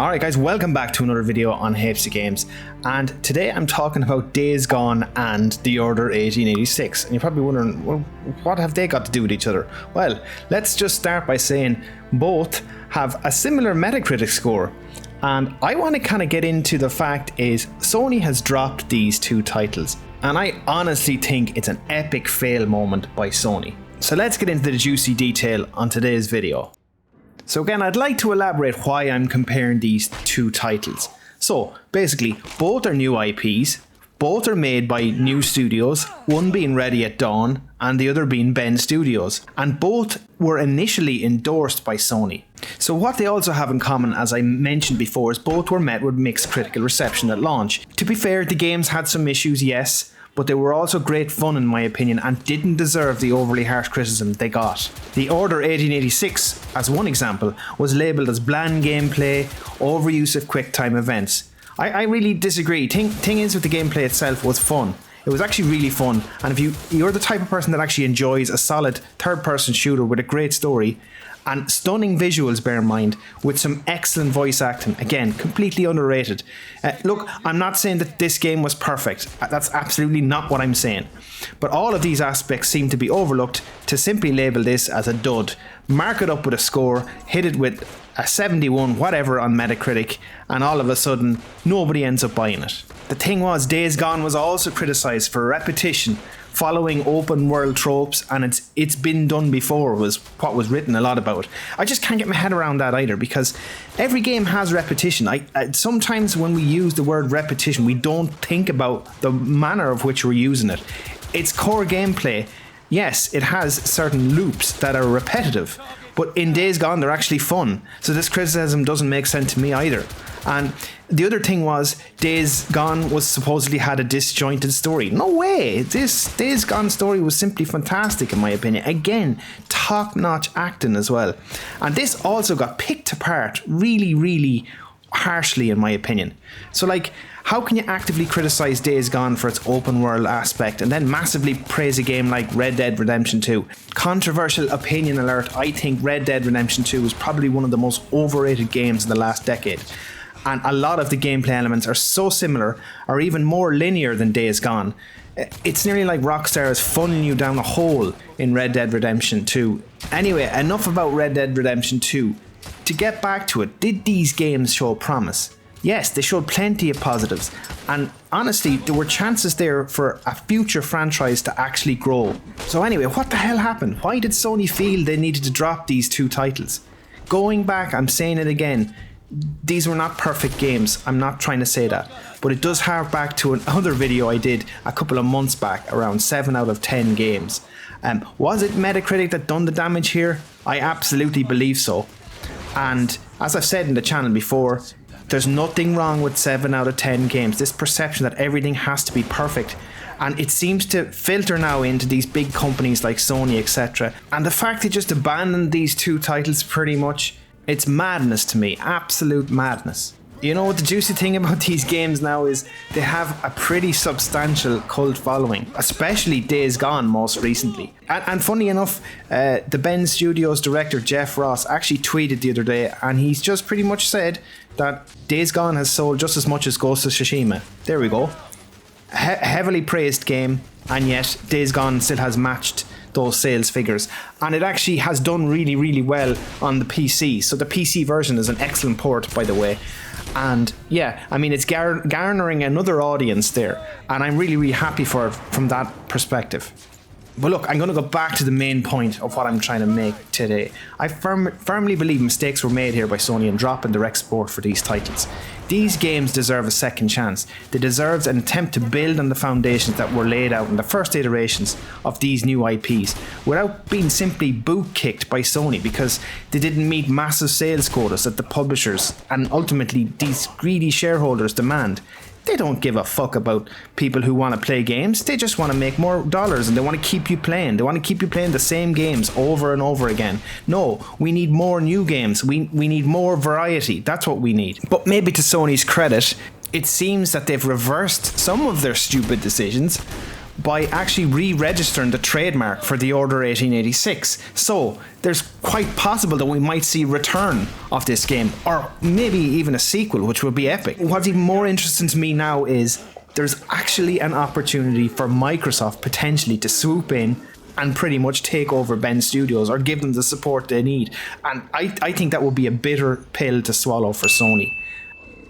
Alright guys, welcome back to another video on HC Games, and today I'm talking about Days Gone and The Order 1886, and you're probably wondering, well, what have they got to do with each other? Well, let's just start by saying both have a similar Metacritic score, and I want to kind of get into the fact is Sony has dropped these two titles, and I honestly think it's an epic fail moment by Sony. So let's get into the juicy detail on today's video. So again, I'd like to elaborate why I'm comparing these two titles. So basically, both are new IPs, both are made by new studios, one being Ready at Dawn and the other being Bend Studios, and both were initially endorsed by Sony. So what they also have in common, as I mentioned before, is both were met with mixed critical reception at launch. To be fair, the games had some issues, yes, but they were also great fun in my opinion and didn't deserve the overly harsh criticism they got. The Order 1886, as one example, was labelled as bland gameplay, overuse of quick time events. I really disagree. Thing is, with the gameplay itself was fun. It was actually really fun, and if you're the type of person that actually enjoys a solid third-person shooter with a great story and stunning visuals, bear in mind, with some excellent voice acting, again, completely underrated. Look, I'm not saying that this game was perfect. That's absolutely not what I'm saying. But all of these aspects seem to be overlooked to simply label this as a dud, mark it up with a score, hit it with a 71 whatever on Metacritic, and all of a sudden nobody ends up buying it. The thing was, Days Gone was also criticised for repetition, following open world tropes, and it's been done before was what was written a lot about. I just can't get my head around that either, because every game has repetition. Sometimes when we use the word repetition, we don't think about the manner of which we're using it. It's core gameplay. Yes, it has certain loops that are repetitive, but in Days Gone they're actually fun. So this criticism doesn't make sense to me either. And the other thing was, Days Gone was supposedly had a disjointed story. No way! This Days Gone story was simply fantastic in my opinion. Again, top-notch acting as well. And this also got picked apart really harshly in my opinion. So like, how can you actively criticise Days Gone for its open world aspect and then massively praise a game like Red Dead Redemption 2? Controversial opinion alert, I think Red Dead Redemption 2 is probably one of the most overrated games in the last decade. And a lot of the gameplay elements are so similar, or even more linear than Days Gone. It's nearly like Rockstar is funneling you down a hole in Red Dead Redemption 2. Anyway, enough about Red Dead Redemption 2. To get back to it, did these games show promise? Yes, they showed plenty of positives, and honestly, there were chances there for a future franchise to actually grow. So anyway, what the hell happened? Why did Sony feel they needed to drop these two titles? Going back, I'm saying it again, these were not perfect games. I'm not trying to say that, but it does hark back to another video I did a couple of months back, around 7 out of 10 games. Was it Metacritic that done the damage here? I absolutely believe so. And as I've said in the channel before, there's nothing wrong with 7 out of 10 games. This perception that everything has to be perfect, and it seems to filter now into these big companies like Sony, etc. And the fact they just abandoned these two titles pretty much, it's madness to me, absolute madness. You know what the juicy thing about these games now is they have a pretty substantial cult following, especially Days Gone most recently. And funny enough, the Bend Studios director Jeff Ross actually tweeted the other day, and he's just pretty much said that Days Gone has sold just as much as Ghost of Tsushima. There we go. Heavily praised game, and yet Days Gone still has matched those sales figures, and it actually has done really well on the PC. So the PC version is an excellent port, by the way. And yeah, I mean, it's garnering another audience there, and I'm really happy for it from that perspective. But look, I'm going to go back to the main point of what I'm trying to make today. I firmly believe mistakes were made here by Sony in dropping direct support for these titles. These games deserve a second chance. They deserve an attempt to build on the foundations that were laid out in the first iterations of these new IPs, without being simply boot-kicked by Sony because they didn't meet massive sales quotas that the publishers and ultimately these greedy shareholders demand. They don't give a fuck about people who want to play games. They just want to make more dollars, and they want to keep you playing. They want to keep you playing the same games over and over again. No, we need more new games. We need more variety. That's what we need. But maybe to Sony's credit, it seems that they've reversed some of their stupid decisions by actually re-registering the trademark for the Order 1886. So there's quite possible that we might see a return of this game, or maybe even a sequel, which would be epic. What's even more interesting to me now is there's actually an opportunity for Microsoft potentially to swoop in and pretty much take over Bend Studios or give them the support they need. And I think that would be a bitter pill to swallow for Sony.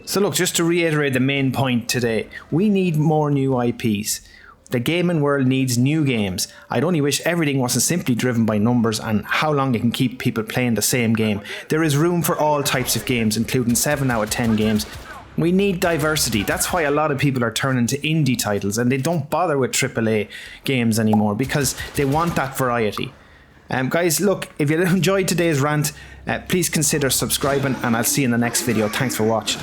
So look, just to reiterate the main point today, we need more new IPs. The gaming world needs new games. I'd only wish everything wasn't simply driven by numbers and how long it can keep people playing the same game. There is room for all types of games, including 7 out of 10 games. We need diversity. That's why a lot of people are turning to indie titles and they don't bother with AAA games anymore because they want that variety. Guys, look, if you enjoyed today's rant, please consider subscribing and I'll see you in the next video. Thanks for watching.